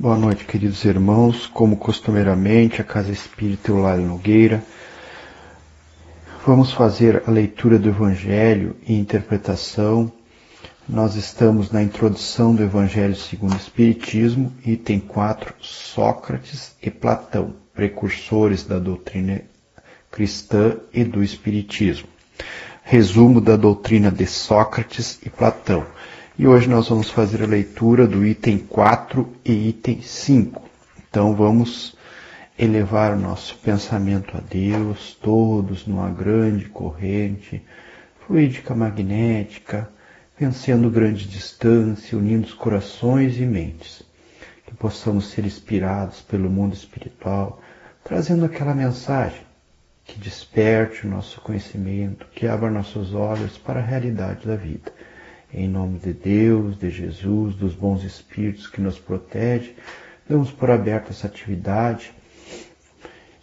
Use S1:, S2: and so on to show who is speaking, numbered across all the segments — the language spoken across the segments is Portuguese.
S1: Boa noite, queridos irmãos. Como costumeiramente, a Casa Espírita Eulália Nogueira. Vamos fazer a leitura do Evangelho e interpretação. Nós estamos na introdução do Evangelho segundo o Espiritismo, item 4, Sócrates e Platão, precursores da doutrina cristã e do Espiritismo. Resumo da doutrina de Sócrates e Platão. E hoje nós vamos fazer a leitura do item 4 e item 5. Então vamos elevar o nosso pensamento a Deus, todos numa grande corrente fluídica magnética, vencendo grande distância, unindo os corações e mentes. Que possamos ser inspirados pelo mundo espiritual, trazendo aquela mensagem que desperte o nosso conhecimento, que abra nossos olhos para a realidade da vida. Em nome de Deus, de Jesus, dos bons espíritos que nos protegem, damos por aberta essa atividade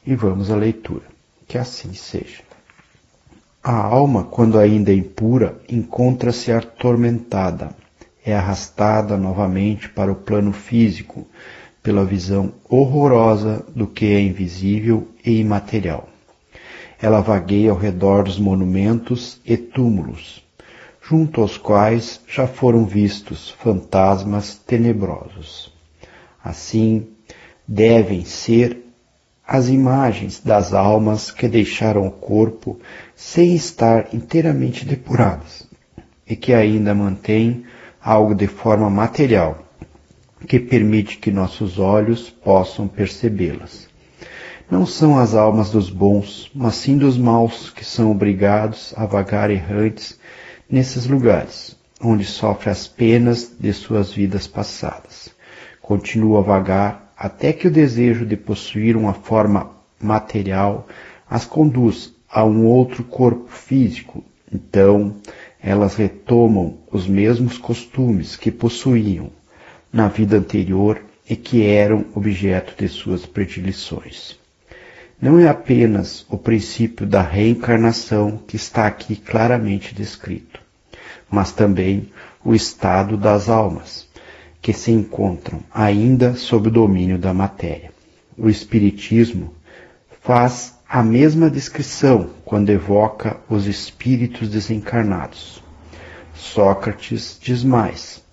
S1: e vamos à leitura. Que assim seja. A alma, quando ainda é impura, encontra-se atormentada, é arrastada novamente para o plano físico, pela visão horrorosa do que é invisível e imaterial. Ela vagueia ao redor dos monumentos e túmulos, junto aos quais já foram vistos fantasmas tenebrosos. Assim, devem ser as imagens das almas que deixaram o corpo sem estar inteiramente depuradas e que ainda mantêm algo de forma material, que permite que nossos olhos possam percebê-las. Não são as almas dos bons, mas sim dos maus que são obrigados a vagar errantes nesses lugares, onde sofre as penas de suas vidas passadas. Continua a vagar até que o desejo de possuir uma forma material as conduz a um outro corpo físico. Então, elas retomam os mesmos costumes que possuíam na vida anterior e que eram objeto de suas predileções. Não é apenas o princípio da reencarnação que está aqui claramente descrito, mas também o estado das almas, que se encontram ainda sob o domínio da matéria. O Espiritismo faz a mesma descrição quando evoca os espíritos desencarnados. Sócrates diz mais: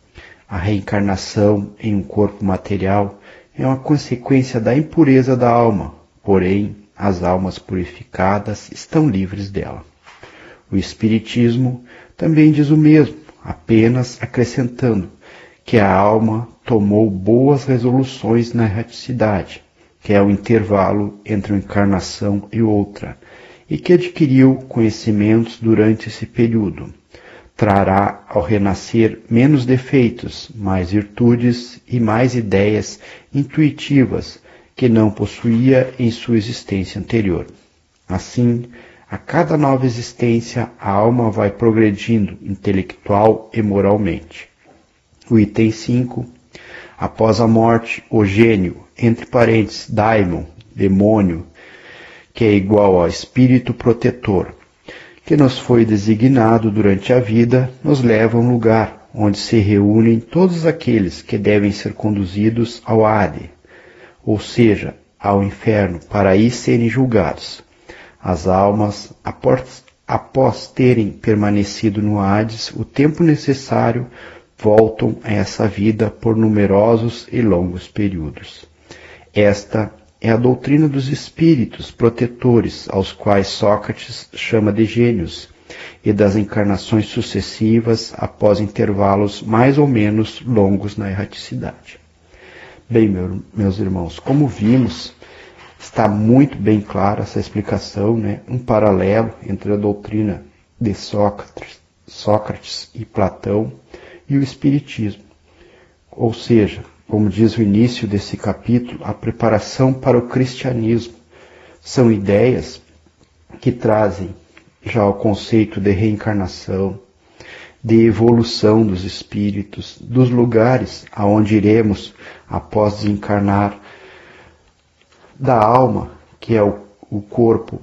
S1: a reencarnação em um corpo material é uma consequência da impureza da alma, porém, as almas purificadas estão livres dela. O Espiritismo também diz o mesmo, apenas acrescentando que a alma tomou boas resoluções na erraticidade, que é o intervalo entre uma encarnação e outra, e que adquiriu conhecimentos durante esse período. Trará ao renascer menos defeitos, mais virtudes e mais ideias intuitivas que não possuía em sua existência anterior. Assim, a cada nova existência, a alma vai progredindo intelectual e moralmente. O item 5. Após a morte, o gênio, entre parênteses, daimon, demônio, que é igual ao espírito protetor, que nos foi designado durante a vida, nos leva a um lugar onde se reúnem todos aqueles que devem ser conduzidos ao Hades, ou seja, ao inferno, para aí serem julgados. As almas, após terem permanecido no Hades o tempo necessário, voltam a essa vida por numerosos e longos períodos. Esta é a doutrina dos espíritos protetores, aos quais Sócrates chama de gênios, e das encarnações sucessivas após intervalos mais ou menos longos na erraticidade. Bem, meus irmãos, como vimos, está muito bem clara essa explicação, né? Um paralelo entre a doutrina de Sócrates e Platão e o Espiritismo. Ou seja, como diz o início desse capítulo, a preparação para o cristianismo. São ideias que trazem já o conceito de reencarnação, de evolução dos espíritos, dos lugares aonde iremos após desencarnar, da alma, que é o corpo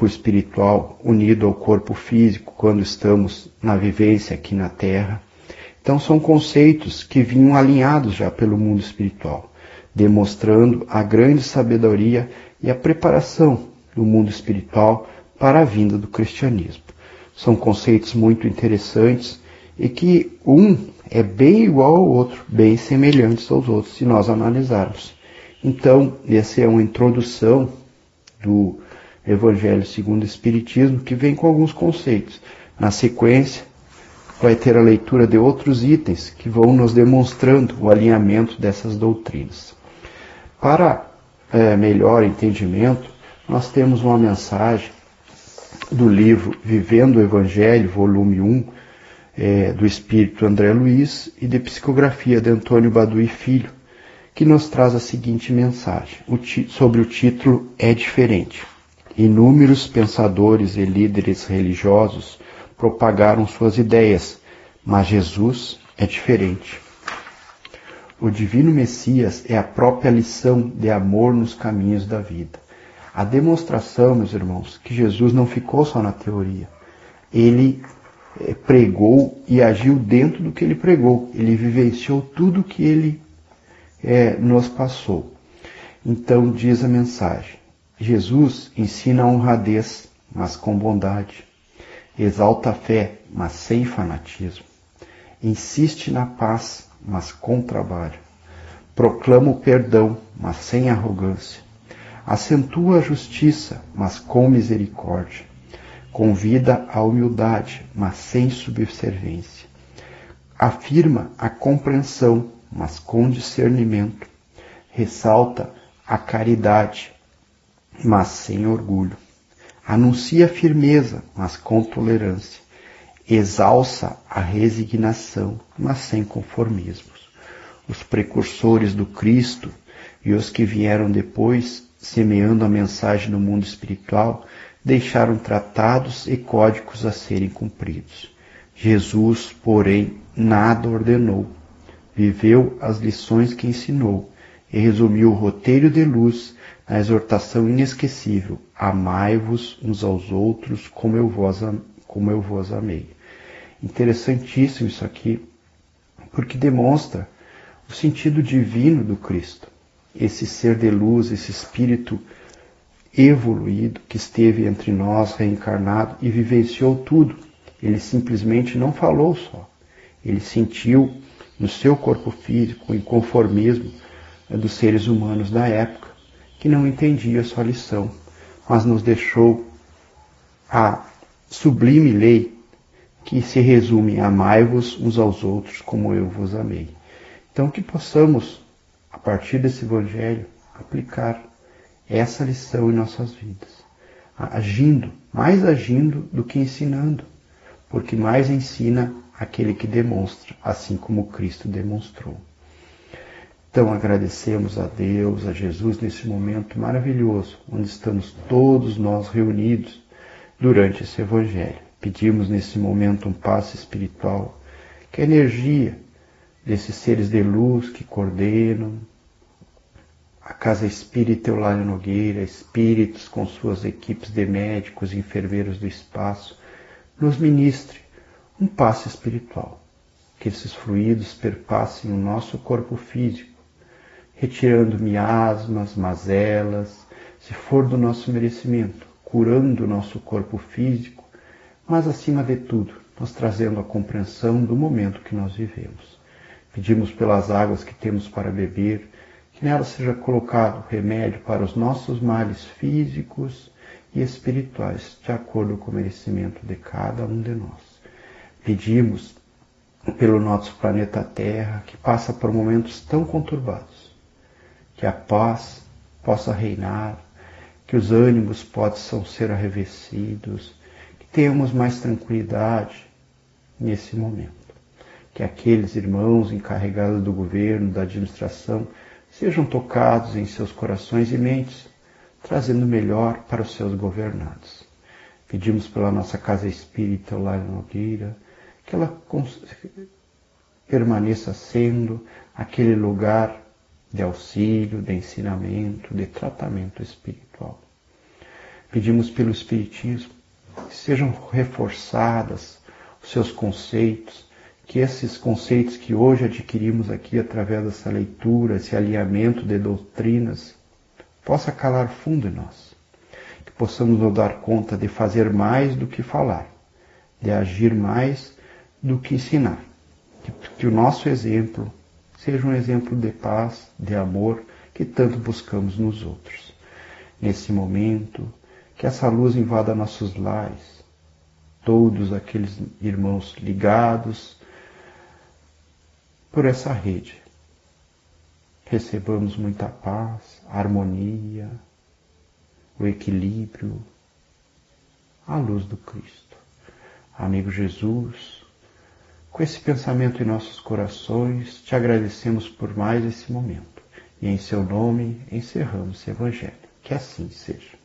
S1: espiritual unido ao corpo físico quando estamos na vivência aqui na Terra. Então são conceitos que vinham alinhados já pelo mundo espiritual, demonstrando a grande sabedoria e a preparação do mundo espiritual para a vinda do cristianismo. São conceitos muito interessantes e que um é bem igual ao outro, bem semelhantes aos outros, se nós analisarmos. Então, essa é uma introdução do Evangelho segundo o Espiritismo, que vem com alguns conceitos. Na sequência, vai ter a leitura de outros itens que vão nos demonstrando o alinhamento dessas doutrinas. Para melhor entendimento, nós temos uma mensagem do livro Vivendo o Evangelho, volume 1, do Espírito André Luiz, e de psicografia de Antônio Baduy Filho, que nos traz a seguinte mensagem, sobre o título É Diferente. Inúmeros pensadores e líderes religiosos propagaram suas ideias, mas Jesus é diferente. O Divino Messias é a própria lição de amor nos caminhos da vida. A demonstração, meus irmãos, que Jesus não ficou só na teoria. Ele pregou e agiu dentro do que ele pregou. Ele vivenciou tudo que ele nos passou. Então diz a mensagem, Jesus ensina a honradez, mas com bondade. Exalta a fé, mas sem fanatismo. Insiste na paz, mas com trabalho. Proclama o perdão, mas sem arrogância. Acentua a justiça, mas com misericórdia. Convida a humildade, mas sem subserviência. Afirma a compreensão, mas com discernimento. Ressalta a caridade, mas sem orgulho. Anuncia firmeza, mas com tolerância. Exalça a resignação, mas sem conformismos. Os precursores do Cristo e os que vieram depois, semeando a mensagem no mundo espiritual, deixaram tratados e códigos a serem cumpridos. Jesus, porém, nada ordenou. Viveu as lições que ensinou e resumiu o roteiro de luz na exortação inesquecível: amai-vos uns aos outros como eu vos amei. Interessantíssimo isso aqui, porque demonstra o sentido divino do Cristo. Esse ser de luz, esse espírito evoluído que esteve entre nós, reencarnado, e vivenciou tudo. Ele simplesmente não falou só. Ele sentiu no seu corpo físico o inconformismo dos seres humanos da época, que não entendia a sua lição, mas nos deixou a sublime lei que se resume em amai-vos uns aos outros como eu vos amei. Então que possamos, a partir desse Evangelho, aplicar essa lição em nossas vidas, mais agindo do que ensinando, porque mais ensina aquele que demonstra, assim como Cristo demonstrou. Então agradecemos a Deus, a Jesus, nesse momento maravilhoso, onde estamos todos nós reunidos durante esse Evangelho. Pedimos nesse momento um passe espiritual, que a energia desses seres de luz que coordenam a Casa Espírita Eulália Nogueira, espíritos com suas equipes de médicos e enfermeiros do espaço, nos ministre um passe espiritual, que esses fluidos perpassem o nosso corpo físico, retirando miasmas, mazelas, se for do nosso merecimento, curando o nosso corpo físico, mas acima de tudo, nos trazendo a compreensão do momento que nós vivemos. Pedimos pelas águas que temos para beber, que nelas seja colocado remédio para os nossos males físicos e espirituais, de acordo com o merecimento de cada um de nós. Pedimos pelo nosso planeta Terra, que passa por momentos tão conturbados, que a paz possa reinar, que os ânimos possam ser arrefecidos, que tenhamos mais tranquilidade nesse momento. Que aqueles irmãos encarregados do governo, da administração, sejam tocados em seus corações e mentes, trazendo melhor para os seus governados. Pedimos pela nossa Casa Espírita Eulália Nogueira, que ela permaneça sendo aquele lugar de auxílio, de ensinamento, de tratamento espiritual. Pedimos pelo Espiritismo que sejam reforçadas os seus conceitos, que esses conceitos que hoje adquirimos aqui através dessa leitura, esse alinhamento de doutrinas, possa calar fundo em nós. Que possamos nos dar conta de fazer mais do que falar, de agir mais do que ensinar. Que o nosso exemplo seja um exemplo de paz, de amor, que tanto buscamos nos outros. Nesse momento, que essa luz invada nossos lares, todos aqueles irmãos ligados por essa rede. Recebamos muita paz, harmonia, o equilíbrio, a luz do Cristo. Amigo Jesus, com esse pensamento em nossos corações, te agradecemos por mais esse momento. E em seu nome encerramos esse Evangelho. Que assim seja.